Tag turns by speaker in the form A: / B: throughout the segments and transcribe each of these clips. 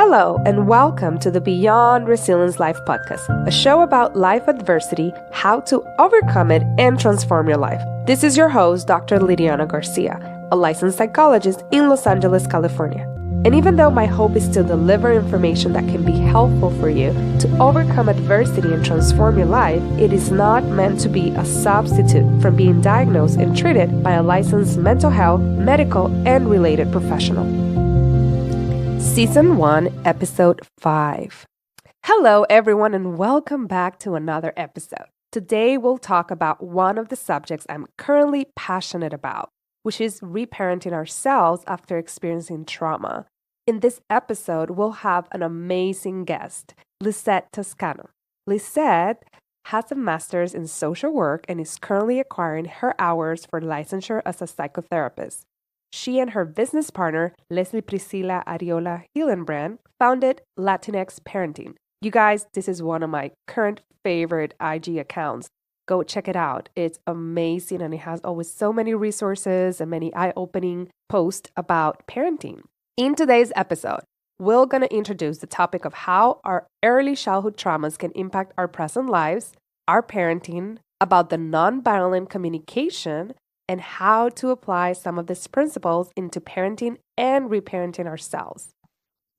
A: Hello, and welcome to the Beyond Resilience Life podcast, a show about life adversity, how to overcome it, and transform your life. This is your host, Dr. Lydiana García, a licensed psychologist in Los Angeles, California. And even though my hope is to deliver information that can be helpful for you to overcome adversity and transform your life, it is not meant to be a substitute from being diagnosed and treated by a licensed mental health, medical, and related professional. Season 1, Episode 5. Hello, everyone, and welcome back to another episode. Today, we'll talk about one of the subjects I'm currently passionate about, which is reparenting ourselves after experiencing trauma. In this episode, we'll have an amazing guest, Lizeth Toscano. Lizeth has a master's in social work and is currently acquiring her hours for licensure as a psychotherapist. She and her business partner, Leslie Priscilla Ariola Hillenbrand, founded Latinx Parenting. You guys, this is one of my current favorite IG accounts. Go check it out. It's amazing, and it has always so many resources and many eye-opening posts about parenting. In today's episode, we're going to introduce the topic of how our early childhood traumas can impact our present lives, our parenting, about the nonviolent communication, and how to apply some of these principles into parenting and reparenting ourselves.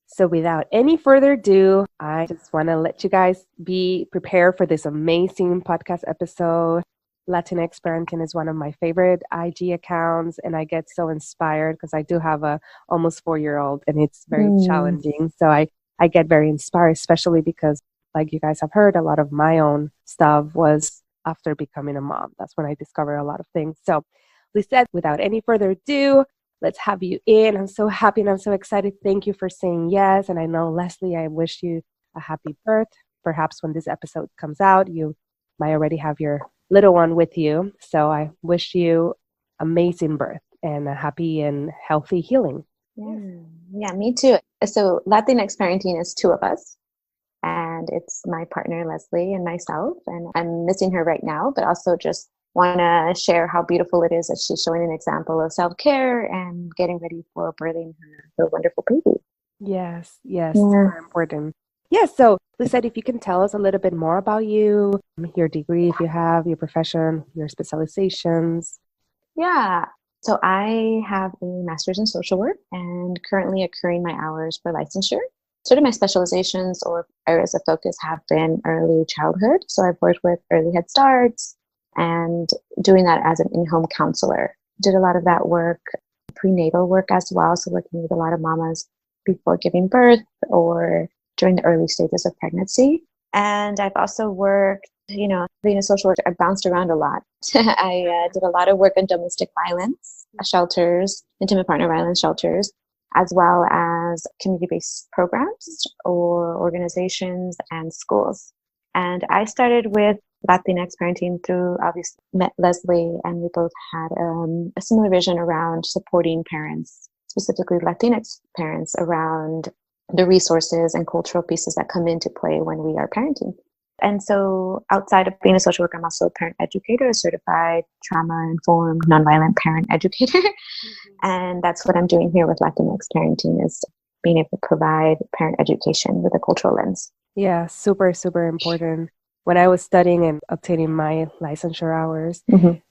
A: So without any further ado, I just want to let you guys be prepared for this amazing podcast episode. Latinx Parenting is one of my favorite IG accounts, and I get so inspired because I do have a almost 4-year-old, and it's very challenging. So I get very inspired, especially because, like you guys have heard, a lot of my own stuff was after becoming a mom. That's when I discovered a lot of things. So Lizeth, without any further ado, let's have you in. I'm so happy and I'm so excited. Thank you for saying yes. And I know, Leslie, I wish you a happy birth. Perhaps when this episode comes out, you might already have your little one with you. So I wish you amazing birth and a happy and healthy healing.
B: Yeah, me too. So Latinx Parenting is 2 of us. And it's my partner, Leslie, and myself. And I'm missing her right now, but also just want to share how beautiful it is that she's showing an example of self-care and getting ready for birthing her wonderful baby.
A: Yes, super important. Yeah, so Lizeth, if you can tell us a little bit more about you, your degree, if you have, your profession, your specializations.
B: Yeah, so I have a master's in social work and currently accruing my hours for licensure. Sort of my specializations or areas of focus have been early childhood. So I've worked with early Head Starts and doing that as an in-home counselor. Did a lot of that work, prenatal work as well. So working with a lot of mamas before giving birth or during the early stages of pregnancy. And I've also worked, being a social worker, I bounced around a lot. I did a lot of work on domestic violence shelters, intimate partner violence shelters, as well as community-based programs or organizations and schools. And I started with Latinx Parenting through, obviously, met Leslie, and we both had a similar vision around supporting parents, specifically Latinx parents, around the resources and cultural pieces that come into play when we are parenting. And so outside of being a social worker, I'm also a parent educator, a certified trauma-informed nonviolent parent educator. And that's what I'm doing here with Latinx Parenting, is being able to provide parent education with a cultural lens.
A: Yeah, super, super important. When I was studying and obtaining my licensure hours,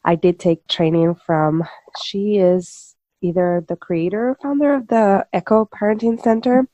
A: I did take training from, she is either the creator or founder of the Echo Parenting Center.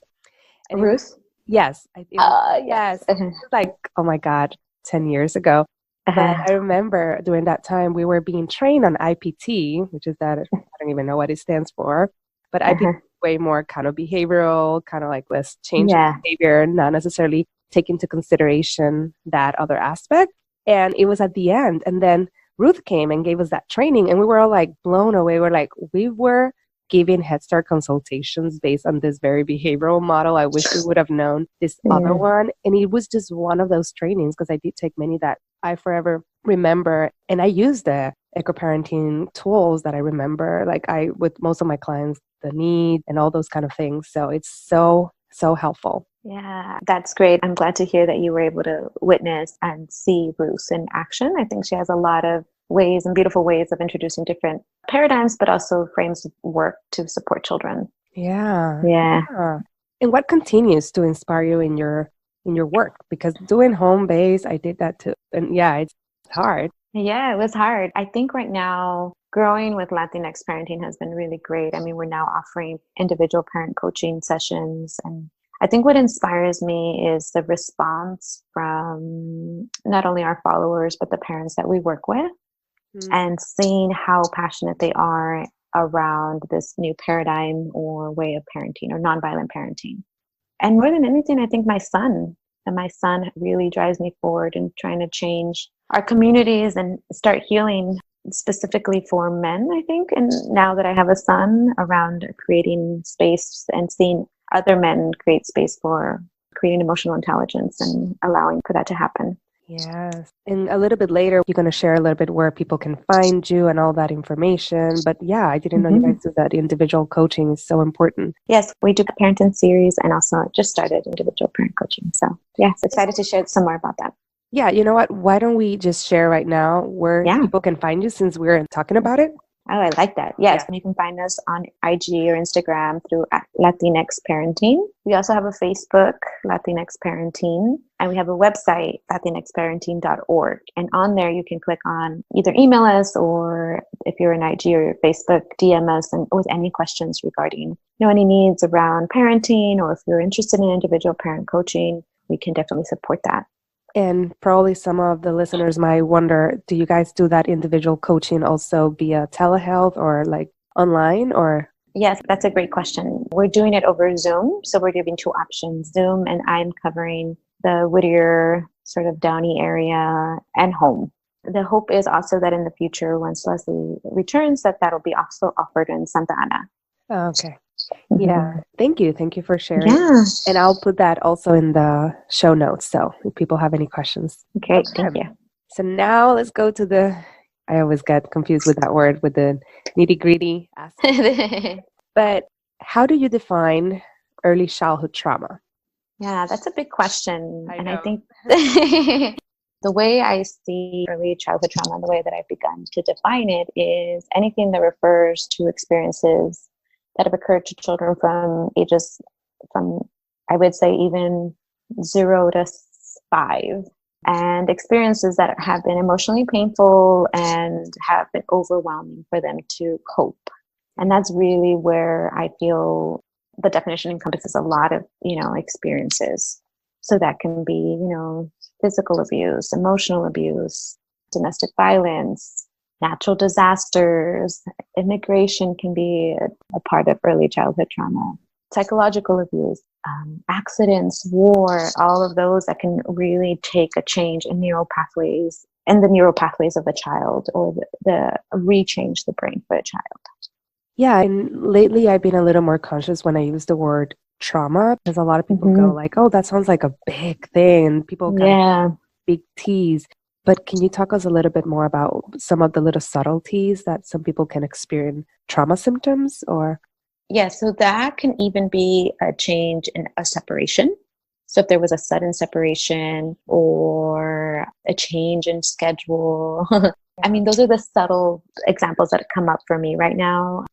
A: And
B: Ruth?
A: Yes.
B: Yes.
A: It was like, oh my God, 10 years ago. But I remember during that time, we were being trained on IPT, which is that, I don't even know what it stands for, but IPT is way more kind of behavioral, kind of like let's change behavior, not necessarily take into consideration that other aspect. And it was at the end. And then Ruth came and gave us that training, and we were all like blown away. We were giving Head Start consultations based on this very behavioral model. I wish we would have known this other one. And it was just one of those trainings, because I did take many that I forever remember. And I use the Echo Parenting tools that I remember, with most of my clients, the need and all those kind of things. So it's so helpful.
B: Yeah, that's great. I'm glad to hear that you were able to witness and see Ruth in action. I think she has a lot of ways and beautiful ways of introducing different paradigms, but also frames of work to support children.
A: Yeah. And what continues to inspire you in your work? Because doing home base, I did that too. And yeah, it's hard.
B: Yeah, it was hard. I think right now, growing with Latinx Parenting has been really great. I mean, we're now offering individual parent coaching sessions. And I think what inspires me is the response from not only our followers, but the parents that we work with, and seeing how passionate they are around this new paradigm or way of parenting or nonviolent parenting. And more than anything, I think my son really drives me forward in trying to change our communities and start healing specifically for men, I think. And now that I have a son, around creating space and seeing other men create space for creating emotional intelligence and allowing for that to happen.
A: Yes. And a little bit later, you're going to share a little bit where people can find you and all that information. But yeah, I didn't know you guys do that. Individual coaching is so important.
B: Yes, we do the parenting series and also just started individual parent coaching. So yes, excited to share some more about that.
A: Yeah, you know what? Why don't we just share right now where people can find you, since we're talking about it?
B: Oh, I like that. Yes, you can find us on IG or Instagram through Latinx Parenting. We also have a Facebook, Latinx Parenting, and we have a website, latinxparenting.org. And on there, you can click on either email us, or if you're in IG or Facebook, DM us and with any questions regarding any needs around parenting, or if you're interested in individual parent coaching, we can definitely support that.
A: And probably some of the listeners might wonder, do you guys do that individual coaching also via telehealth or like online or?
B: Yes, that's a great question. We're doing it over Zoom. So we're giving two options, Zoom, and I'm covering the Whittier sort of Downey area and home. The hope is also that in the future, once Leslie returns, that'll be also offered in Santa Ana.
A: Oh, okay. Yeah. Thank you. Thank you for sharing.
B: Yeah.
A: And I'll put that also in the show notes. So if people have any questions.
B: Great. Thank you.
A: So now let's go to I always get confused with that word, with the nitty gritty aspect. But how do you define early childhood trauma?
B: Yeah, that's a big question.
A: I
B: think the way I see early childhood trauma, and the way that I've begun to define it, is anything that refers to experiences that have occurred to children from ages I would say even 0 to 5, and experiences that have been emotionally painful and have been overwhelming for them to cope. And that's really where I feel the definition encompasses a lot of, experiences. So that can be, physical abuse, emotional abuse, domestic violence, natural disasters. Immigration can be a part of early childhood trauma. Psychological abuse, accidents, war, all of those that can really take a change in neural pathways and the neural pathways of the child, or the rechange the brain for a child.
A: Yeah, and lately I've been a little more conscious when I use the word trauma, because a lot of people go like, oh, that sounds like a big thing, and people kind of big T's. But can you talk us a little bit more about some of the little subtleties that some people can experience trauma symptoms or?
B: Yeah, so that can even be a change in a separation. So if there was a sudden separation or a change in schedule, I mean, those are the subtle examples that come up for me right now.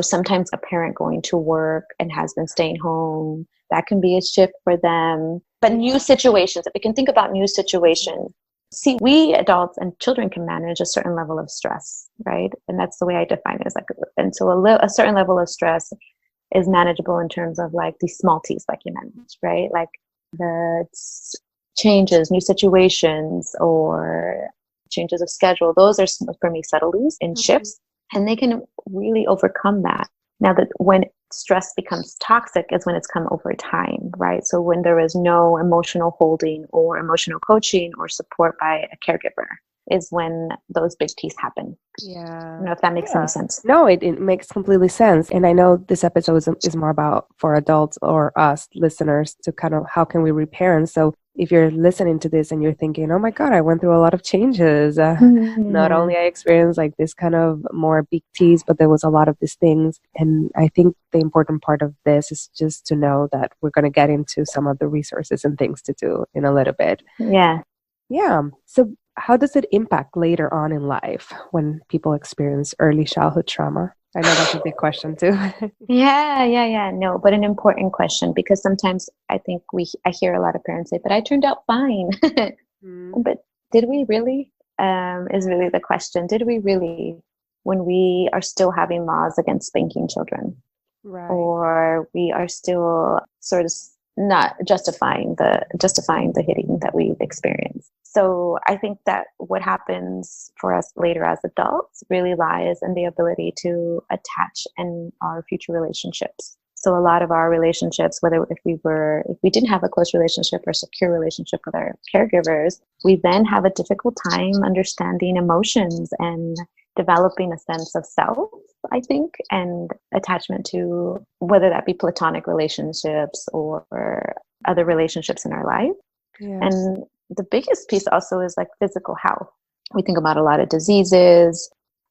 B: Sometimes a parent going to work and has been staying home, that can be a shift for them. But new situations, if we can think about new situations, see, we adults and children can manage a certain level of stress, right? And that's the way I define it. And so a certain level of stress is manageable in terms of like these small T's, like you mentioned, right? Like the changes, new situations, or changes of schedule. Those are for me subtleties in shifts, and they can really overcome that. Now, that when stress becomes toxic is when it's come over time, right? So when there is no emotional holding or emotional coaching or support by a caregiver is when those big T's happen.
A: Yeah.
B: I don't know if that makes any sense.
A: No, it makes completely sense. And I know this episode is more about for adults or us listeners to kind of how can we reparent. So if you're listening to this and you're thinking, oh my God, I went through a lot of changes. Not only I experienced like this kind of more big T's, but there was a lot of these things. And I think the important part of this is just to know that we're going to get into some of the resources and things to do in a little bit.
B: Yeah.
A: Yeah. So how does it impact later on in life when people experience early childhood trauma? I know that's a big question too.
B: Yeah. No, but an important question, because sometimes I think I hear a lot of parents say, but I turned out fine.
A: Mm,
B: But did we really? Is really the question. Did we really, when we are still having laws against spanking children,
A: right.
B: or we are still sort of not justifying the hitting that we've experienced? So I think that what happens for us later as adults really lies in the ability to attach in our future relationships. So a lot of our relationships, whether if we didn't have a close relationship or secure relationship with our caregivers, we then have a difficult time understanding emotions and developing a sense of self, I think, and attachment to whether that be platonic relationships or other relationships in our life.
A: Yeah.
B: And the biggest piece also is like physical health. We think about a lot of diseases.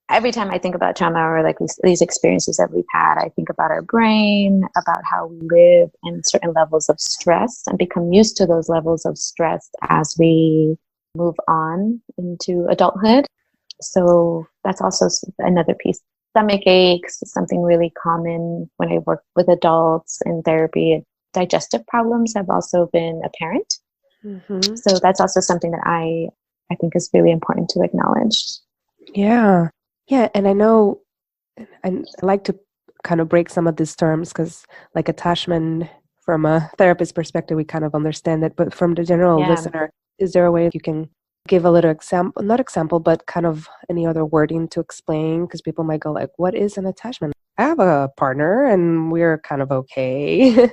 B: Every time I think about trauma or like these experiences that we've had, I think about our brain, about how we live in certain levels of stress and become used to those levels of stress as we move on into adulthood. So that's also another piece. Stomach aches is something really common when I work with adults in therapy. Digestive problems have also been apparent.
A: Mm-hmm.
B: So that's also something that I think is really important to acknowledge.
A: Yeah. Yeah. And I know I like to kind of break some of these terms because, like, attachment from a therapist perspective, we kind of understand it. But from the general
B: Yeah.
A: listener, is there a way you can give a little example, not example, but kind of any other wording to explain? Because people might go, like, what is an attachment? I have a partner and we're kind of okay.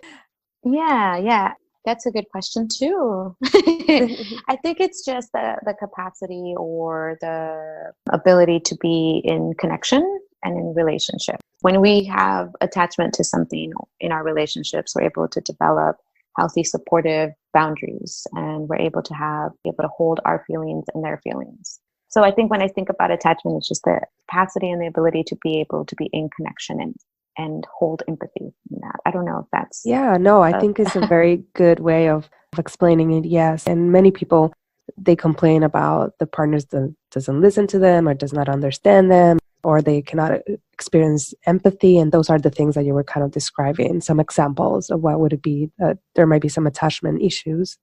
B: Yeah. That's a good question too. I think it's just the capacity or the ability to be in connection and in relationship. When we have attachment to something in our relationships, we're able to develop healthy, supportive boundaries, and we're able to be able to hold our feelings and their feelings. So I think when I think about attachment, it's just the capacity and the ability to be able to be in connection and hold empathy in that. I don't know if that's
A: Yeah, no, I think it's a very good way of explaining it. Yes. And many people, they complain about the partners that doesn't listen to them or does not understand them, or they cannot experience empathy. And those are the things that you were kind of describing, some examples of what would it be that there might be some attachment issues.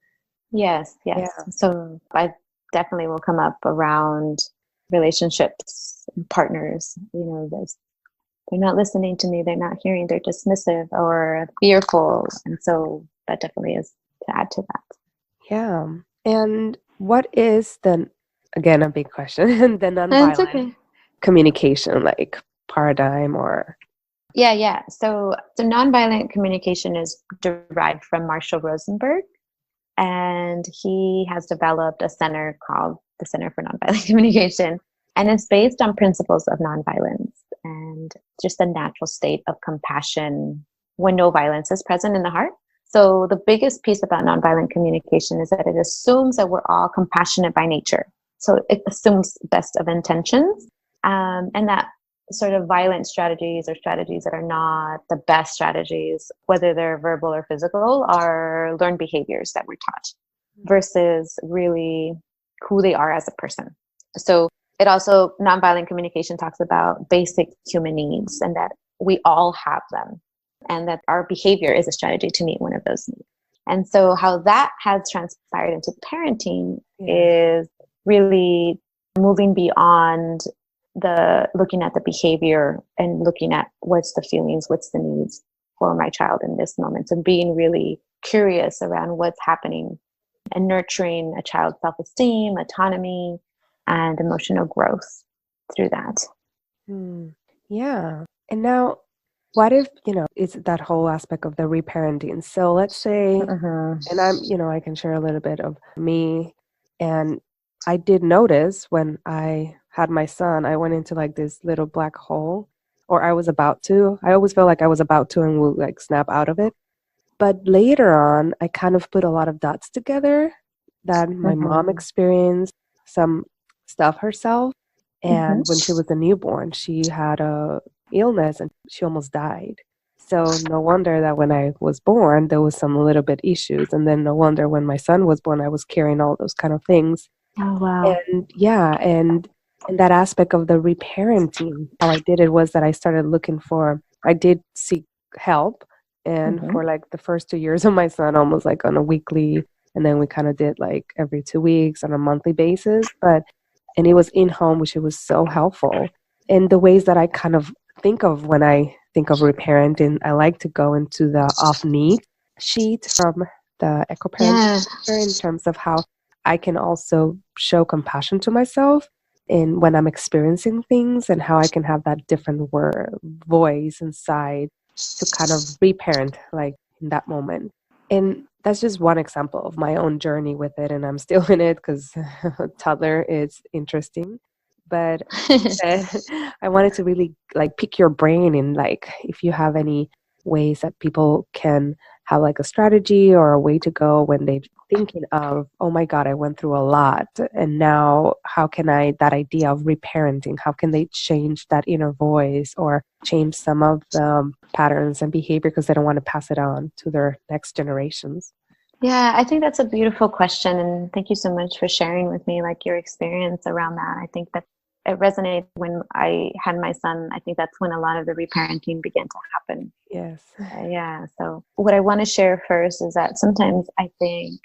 B: Yes.
A: Yeah.
B: So I definitely will come up around relationships, partners, they're not listening to me, they're not hearing, they're dismissive or fearful. And so that definitely is to add to that.
A: Yeah. And what is again, a big question, the
B: It's
A: nonviolent
B: okay.
A: communication, like paradigm or?
B: Yeah. So nonviolent communication is derived from Marshall Rosenberg, and he has developed a center called the Center for Nonviolent Communication, and it's based on principles of nonviolence and just a natural state of compassion when no violence is present in the heart. So the biggest piece about nonviolent communication is that it assumes that we're all compassionate by nature. So it assumes best of intentions, and that sort of violent strategies or strategies that are not the best strategies, whether they're verbal or physical, are learned behaviors that we're taught versus really who they are as a person. So it also, nonviolent communication talks about basic human needs and that we all have them and that our behavior is a strategy to meet one of those needs. And so how that has transpired into parenting is really moving beyond the looking at the behavior and looking at what's the feelings, what's the needs for my child in this moment, and being really curious around what's happening and nurturing a child's self-esteem, autonomy, and emotional growth through that.
A: Yeah. And now, what if, it's that whole aspect of the reparenting? So let's say, and I can share a little bit of me. And I did notice when I had my son, I went into like this little black hole, or I was about to. I always felt like I was about to and would like snap out of it. But later on, I kind of put a lot of dots together that my mom experienced some stuff herself. And when she was a newborn, she had a illness and she almost died. So no wonder that when I was born, there was some little bit issues. And then no wonder when my son was born, I was carrying all those kind of things.
B: Oh, wow.
A: And yeah, and in that aspect of the reparenting, how I did it was that I did seek help. And
B: Mm-hmm.
A: for like the first 2 years of my son, almost like on a weekly, and then we kind of did like every 2 weeks on a monthly basis. And it was in home, which it was so helpful. And the ways that I kind of think of when I think of reparenting, I like to go into the off need sheet from the Eco Parenting
B: Yeah.
A: in terms of how I can also show compassion to myself in when I'm experiencing things, and how I can have that different voice inside to kind of reparent like in that moment. And that's just one example of my own journey with it, and I'm still in it because toddler is interesting. But uh, I wanted to really like pick your brain in like if you have any ways that people can have like a strategy or a way to go when they're thinking of, oh my God, I went through a lot. And now how can that idea of reparenting, how can they change that inner voice or change some of the patterns and behavior because they don't want to pass it on to their next generations?
B: Yeah, I think that's a beautiful question. And thank you so much for sharing with me like your experience around that. I think that it resonated when I had my son. I think that's when a lot of the reparenting began to happen.
A: Yes.
B: Yeah. So what I want to share first is that sometimes I think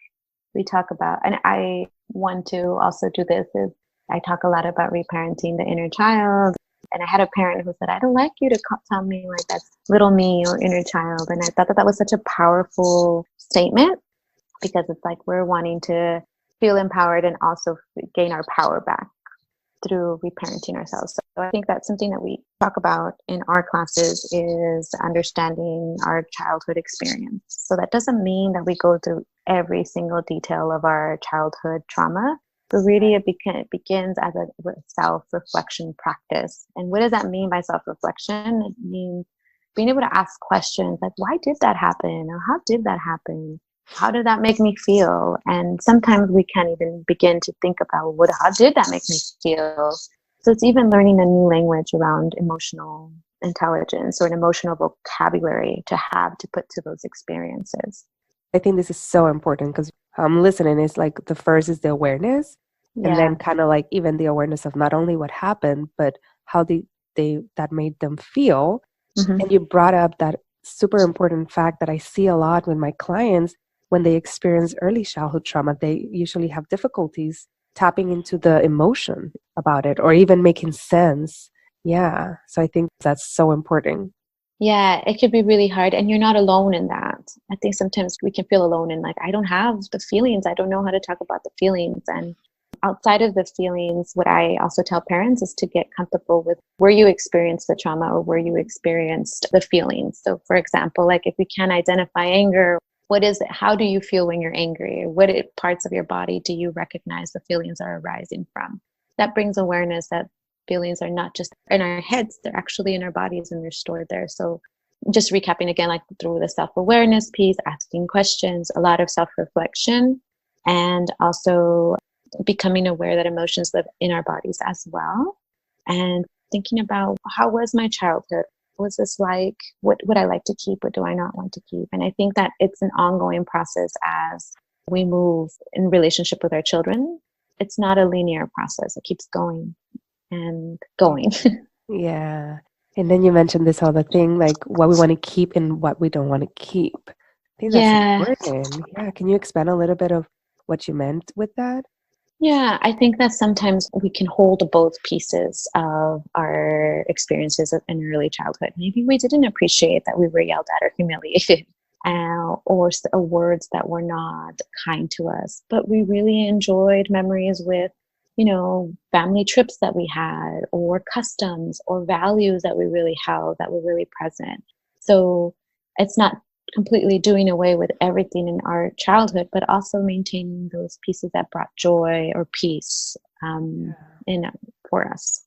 B: we talk about, and I want to also do this, is I talk a lot about reparenting the inner child. And I had a parent who said, I don't like you to tell me like that's little me or inner child. And I thought that that was such a powerful statement, because it's like we're wanting to feel empowered and also gain our power back through reparenting ourselves. So I think that's something that we talk about in our classes, is understanding our childhood experience. So that doesn't mean that we go through every single detail of our childhood trauma, but really it begins as a self-reflection practice. And what does that mean by self-reflection? It means being able to ask questions like, why did that happen? Or how did that happen? How did that make me feel? And sometimes we can't even begin to think about how did that make me feel? So it's even learning a new language around emotional intelligence or an emotional vocabulary to have to put to those experiences.
A: I think this is so important because I'm listening. It's like the first is the awareness, and then
B: Yeah.
A: kind of like even the awareness of not only what happened, but how they that made them feel.
B: Mm-hmm.
A: And you brought up that super important fact that I see a lot with my clients when they experience early childhood trauma. They usually have difficulties tapping into the emotion about it or even making sense. Yeah. So I think that's so important.
B: Yeah, it could be really hard, and you're not alone in that. I think sometimes we can feel alone in like, I don't have the feelings. I don't know how to talk about the feelings. And outside of the feelings, what I also tell parents is to get comfortable with where you experienced the trauma or where you experienced the feelings. So, for example, like if we can identify anger, what is it? How do you feel when you're angry? What parts of your body do you recognize the feelings are arising from? That brings awareness that feelings are not just in our heads, they're actually in our bodies and they're stored there. So just recapping again, like through the self-awareness piece, asking questions, a lot of self-reflection, and also becoming aware that emotions live in our bodies as well. And thinking about, how was my childhood? What was this like? What would I like to keep? What do I not want to keep? And I think that it's an ongoing process as we move in relationship with our children. It's not a linear process. It keeps going and going.
A: Yeah. And then you mentioned this other thing, like what we want to keep and what we don't want to keep. I think that's
B: Yeah.
A: important. Yeah. Can you expand a little bit of what you meant with that?
B: Yeah, I think that sometimes we can hold both pieces of our experiences in early childhood. Maybe we didn't appreciate that we were yelled at or humiliated, or words that were not kind to us. But we really enjoyed memories with, family trips that we had, or customs or values that we really held that were really present. So it's not completely doing away with everything in our childhood, but also maintaining those pieces that brought joy or peace in for us.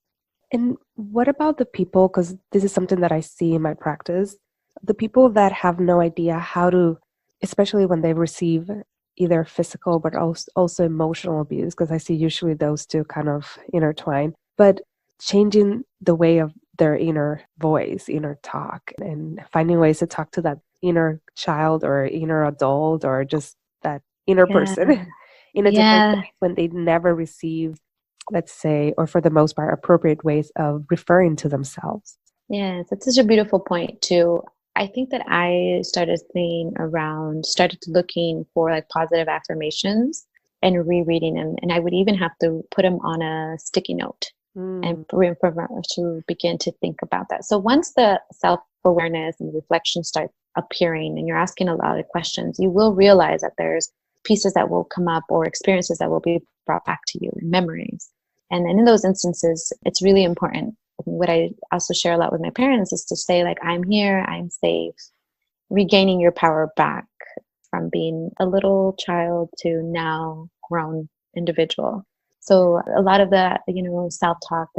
A: And what about the people, because this is something that I see in my practice, the people that have no idea how to, especially when they receive either physical but also emotional abuse, because I see usually those two kind of intertwine, but changing the way of their inner voice, inner talk, and finding ways to talk to that inner child or inner adult or just that inner
B: Yeah.
A: person in a different
B: Yeah.
A: way when they never received let's say, or for the most part, appropriate ways of referring to themselves.
B: Yes, that's such a beautiful point too. I think that I started looking for like positive affirmations and rereading them. And I would even have to put them on a sticky note and to begin to think about that. So once the self-awareness and reflection start appearing and you're asking a lot of questions, you will realize that there's pieces that will come up or experiences that will be brought back to you, memories. And then in those instances, it's really important. What I also share a lot with my parents is to say, like, I'm here, I'm safe, regaining your power back from being a little child to now grown individual. So a lot of the, self-talk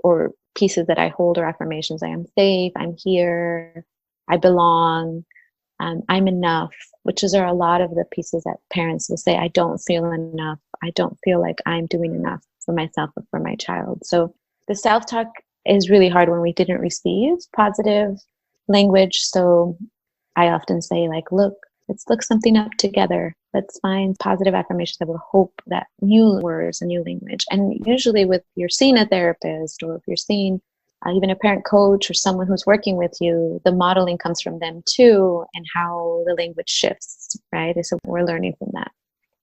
B: or pieces that I hold or affirmations, I am safe, I'm here, I belong, I'm enough, are a lot of the pieces that parents will say, I don't feel enough. I don't feel like I'm doing enough for myself or for my child. So the self-talk is really hard when we didn't receive positive language. So I often say, like, look, let's look something up together. Let's find positive affirmations that will hope that new words and new language. And usually if you're seeing a therapist or if you're seeing even a parent coach or someone who's working with you, the modeling comes from them too, and how the language shifts, right? So we're learning from that.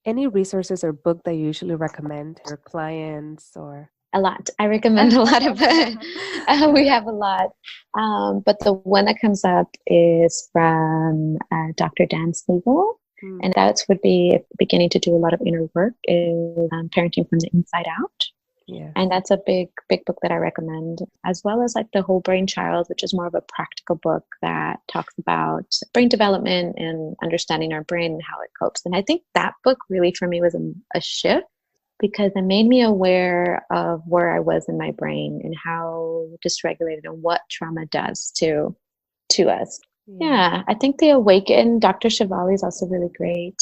A: Any resources or book that you usually recommend to your clients or?
B: A lot. I recommend a lot of we have a lot. But the one that comes up is from Dr. Dan Segel. And that would be beginning to do a lot of inner work is Parenting from the Inside Out.
A: Yeah.
B: And that's a big book that I recommend, as well as like The Whole Brain Child, which is more of a practical book that talks about brain development and understanding our brain and how it copes. And I think that book really for me was a shift, because it made me aware of where I was in my brain and how dysregulated and what trauma does to us. Yeah, I think The Awaken, Dr. Shivali is also really great.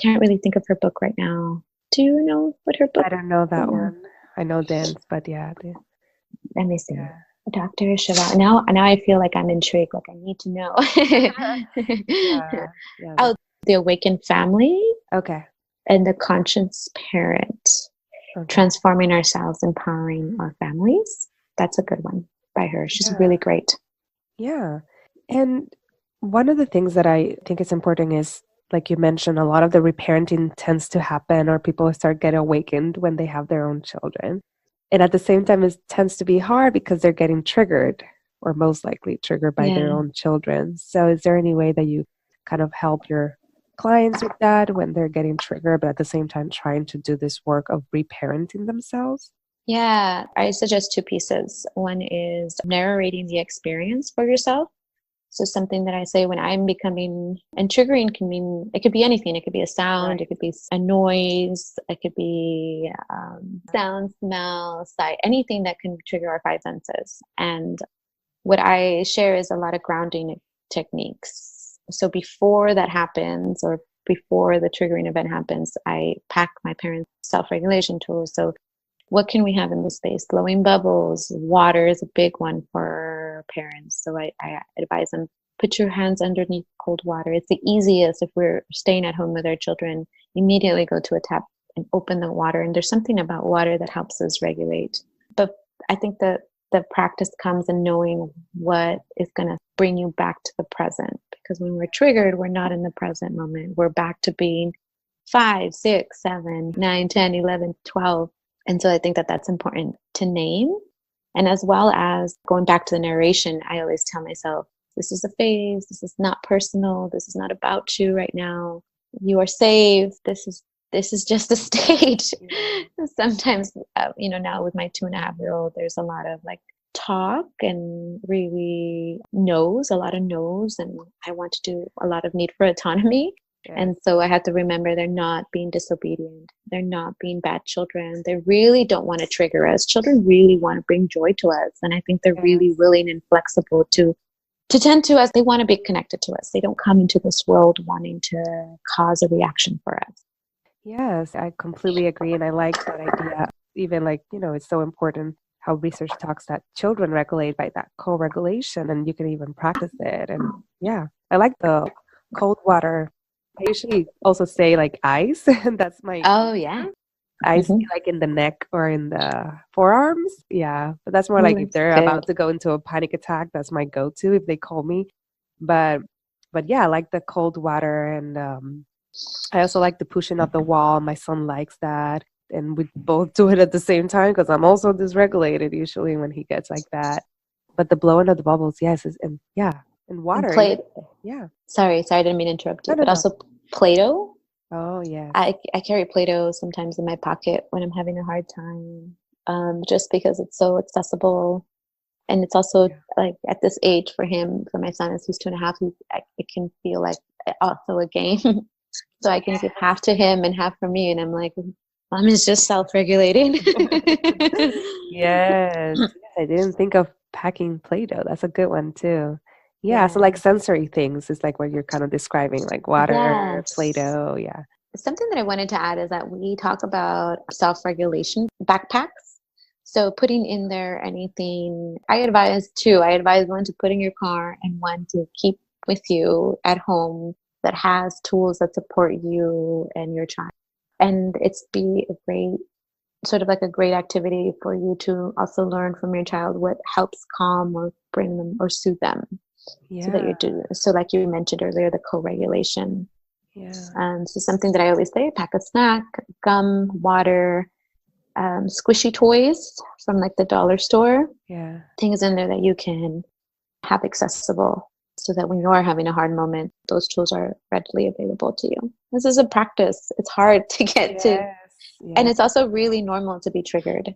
B: Can't really think of her book right now. Do you know what her book?
A: I don't know that one. I know Dan's, but yeah.
B: Let me see. Yeah. Dr. Shivali. Now I feel like I'm intrigued. Like I need to know. Oh, The Awakened Family.
A: Okay.
B: And The Conscious Parent. Okay. Transforming Ourselves, Empowering Our Families. That's a good one by her. She's really great.
A: Yeah. And one of the things that I think is important is, like you mentioned, a lot of the reparenting tends to happen, or people start getting awakened when they have their own children. And at the same time, it tends to be hard because they're getting triggered, or most likely triggered by their own children. So is there any way that you kind of help your clients with that when they're getting triggered, but at the same time trying to do this work of reparenting themselves?
B: Yeah, I suggest two pieces. One is narrating the experience for yourself. So something that I say when I'm becoming, and triggering can mean, it could be anything. It could be a sound, It could be a noise, it could be sound, smell, sight, anything that can trigger our five senses. And what I share is a lot of grounding techniques. So before that happens, or before the triggering event happens, I pack my parents' self-regulation tools. So what can we have in the space? Blowing bubbles. Water is a big one for parents. So I advise them, put your hands underneath cold water. It's the easiest if we're staying at home with our children. Immediately go to a tap and open the water. And there's something about water that helps us regulate. But I think that the practice comes in knowing what is going to bring you back to the present. Because when we're triggered, we're not in the present moment. We're back to being 5, 6, 7, 9, 10, 11, 12. And so I think that that's important to name. And as well as going back to the narration, I always tell myself, this is a phase. This is not personal. This is not about you right now. You are safe. This is just a stage. Sometimes, now with my 2.5-year-old, there's a lot of like talk and really a lot of no's. And I want to do a lot of need for autonomy. And so I have to remember they're not being disobedient. They're not being bad children. They really don't want to trigger us. Children really want to bring joy to us. And I think they're really willing and flexible to tend to us. They want to be connected to us. They don't come into this world wanting to cause a reaction for us.
A: Yes, I completely agree. And I like that idea. Even it's so important how research talks that children regulate by that co-regulation, and you can even practice it. And I like the cold water. I usually also say like ice. That's my I see
B: Mm-hmm.
A: like in the neck or in the forearms. Yeah. But that's more
B: Oh,
A: like if
B: that's
A: they're
B: good.
A: about to go into a panic attack, that's my go-to if they call me. But yeah, I like the cold water and I also like the pushing of the wall. My son likes that. And we both do it at the same time because I'm also dysregulated usually when he gets like that. But the blowing of the bubbles, yes, and yeah, and
B: And
A: water.
B: play.
A: Yeah.
B: Sorry, I didn't mean to interrupt
A: No,
B: you.
A: no,
B: But
A: no.
B: also Play-Doh.
A: Oh, yes.
B: I carry Play-Doh sometimes in my pocket when I'm having a hard time, just because it's so accessible. And it's also
A: Yeah.
B: like at this age for him, for my son, as he's 2.5, it can feel like also a game. So I can give half to him and half for me. And I'm like, mom is just self-regulating.
A: Yes. I didn't think of packing Play-Doh. That's a good one too. Yeah, so
B: Yeah.
A: like sensory things is like what you're kind of describing, like water,
B: Yes.
A: Play-Doh. Yeah.
B: Something that I wanted to add is that we talk about self-regulation backpacks. So putting in there anything, I advise one to put in your car and one to keep with you at home that has tools that support you and your child. And it's be a great, sort of like a great activity for you to also learn from your child what helps calm or bring them or soothe them. So that
A: Yeah.
B: you're doing, so like you mentioned earlier, the co-regulation.
A: Yeah.
B: So something that I always say, pack a snack, gum, water, squishy toys from like the dollar store,
A: Yeah.
B: things in there that you can have accessible so that when you are having a hard moment, those tools are readily available to you. This is a practice. It's hard to get to,
A: Yes.
B: and
A: Yeah.
B: it's also really normal to be triggered. It's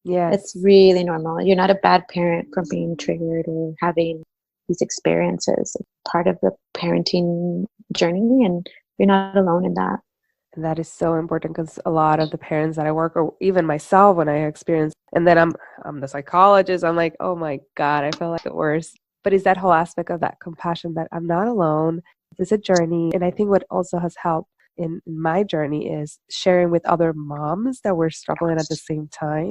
A: Yes.
B: really normal. You're not a bad parent for being triggered or having these experiences. It's part of the parenting journey, and you're not alone in that.
A: And that is so important because a lot of the parents that I work, or even myself when I experience, and then I'm the psychologist, I'm like, oh my God, I feel like the worst. But it's that whole aspect of that compassion that I'm not alone. It's a journey. And I think what also has helped in my journey is sharing with other moms that were struggling at the same time.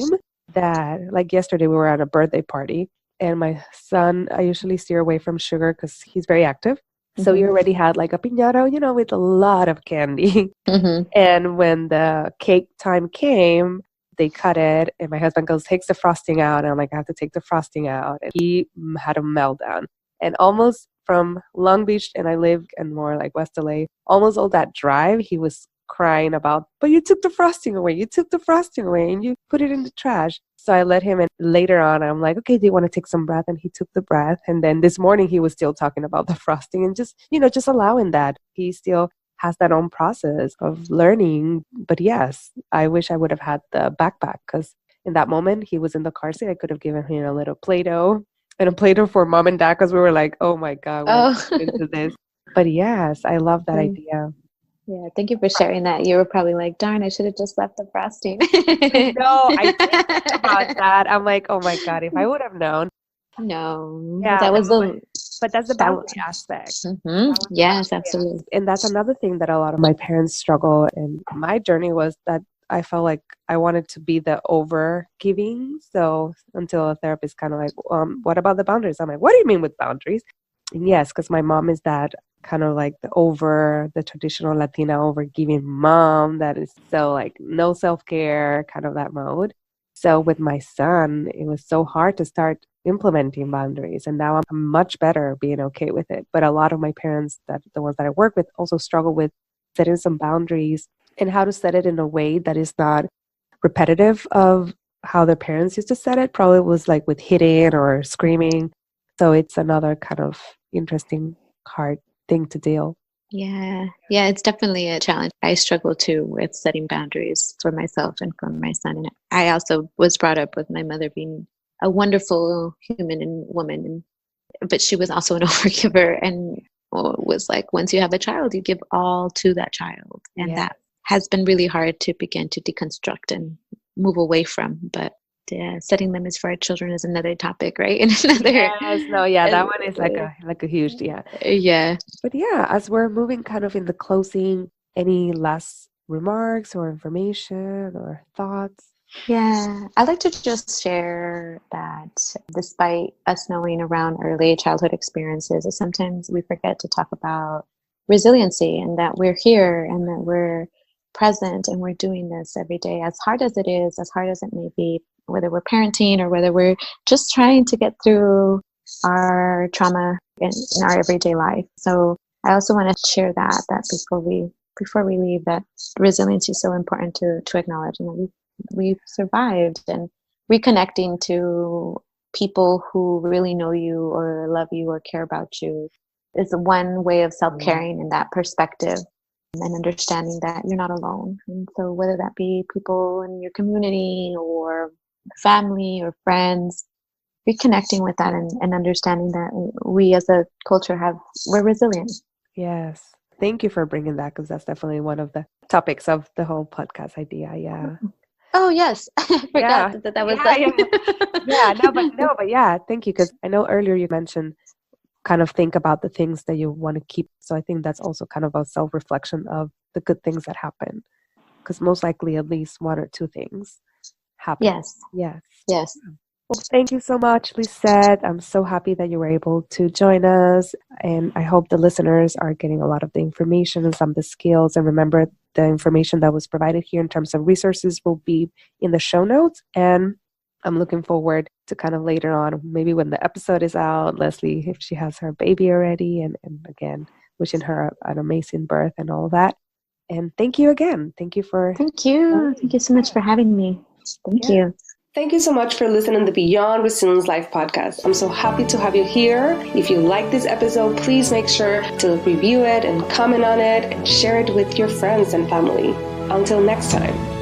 A: That, like yesterday, we were at a birthday party, and my son, I usually steer away from sugar because he's very active. So he
B: Mm-hmm.
A: already had like a piñata, with a lot of candy.
B: Mm-hmm.
A: And when the cake time came, they cut it, and my husband goes, takes the frosting out. And I'm like, I have to take the frosting out. And he had a meltdown. And almost from Long Beach, and I live in more like West LA, almost all that drive, he was crying about, but you took the frosting away. You took the frosting away and you put it in the trash. So I let him, and later on, I'm like, okay, do you want to take some breath? And he took the breath. And then this morning, he was still talking about the frosting and just allowing that. He still has that own process of learning. But yes, I wish I would have had the backpack because in that moment he was in the car seat. I could have given him a little Play-Doh and a Play-Doh for mom and dad because we were like, oh my God, we're
B: Oh,
A: into this. But yes, I love that
B: Mm.
A: idea.
B: Yeah. Thank you for sharing that. You were probably like, darn, I should have just left the frosting.
A: I know, I did think about that. I'm like, oh my God, if I would have known.
B: No,
A: Yeah,
B: that
A: no,
B: was the,
A: but that's the
B: that
A: boundary
B: was,
A: aspect.
B: hmm,
A: That was the
B: yes,
A: boundary
B: absolutely.
A: aspect. And that's another thing that a lot of my parents struggle. And my journey was that I felt like I wanted to be the over giving. So until a therapist kind of like, what about the boundaries? I'm like, what do you mean with boundaries? And yes, because my mom is that kind of like the traditional Latina over giving mom that is so like no self care, kind of that mode. So with my son, it was so hard to start implementing boundaries. And now I'm much better being okay with it. But a lot of my parents, that the ones that I work with, also struggle with setting some boundaries and how to set it in a way that is not repetitive of how their parents used to set it. Probably was like with hitting or screaming. So it's another kind of interesting, hard thing to deal.
B: Yeah. Yeah, it's definitely a challenge. I struggle too with setting boundaries for myself and for my son. And I also was brought up with my mother being a wonderful human and woman, but she was also an overgiver and was like, once you have a child, you give all to that child. And
A: Yeah.
B: that has been really hard to begin to deconstruct and move away from. But setting limits for our children is another topic, right? And another,
A: Yes, no, yeah, that one is like a huge, yeah.
B: yeah.
A: But yeah, as we're moving kind of in the closing, any last remarks or information or thoughts?
B: Yeah, I like to just share that despite us knowing around early childhood experiences, that sometimes we forget to talk about resiliency and that we're here and that we're present and we're doing this every day, as hard as it is, as hard as it may be, whether we're parenting or whether we're just trying to get through our trauma in our everyday life. So I also want to share that before we leave, that resilience is so important to acknowledge, and we've survived, and reconnecting to people who really know you or love you or care about you is one way of self-caring in that perspective, and understanding that you're not alone. And so whether that be people in your community or family or friends, reconnecting with that and understanding that we as a culture we're resilient.
A: Yes. Thank you for bringing that, because that's definitely one of the topics of the whole podcast idea. Yeah.
B: Oh, yes. I forgot that was
A: but yeah, thank you. Because I know earlier you mentioned kind of think about the things that you want to keep. So I think that's also kind of a self-reflection of the good things that happen, because most likely at least one or two things happen.
B: Yes.
A: Well, thank you so much, Lizeth. I'm so happy that you were able to join us. And I hope the listeners are getting a lot of the information and some of the skills. And remember, the information that was provided here in terms of resources will be in the show notes. And I'm looking forward to kind of later on, maybe when the episode is out, Leslie, if she has her baby already. And again, wishing her an amazing birth and all that. And thank you again. Thank you
B: so much for having me. Thank you.
A: Thank you so much for listening to the Beyond Resilience Life podcast. I'm so happy to have you here. If you like this episode, please make sure to review it and comment on it and share it with your friends and family. Until next time.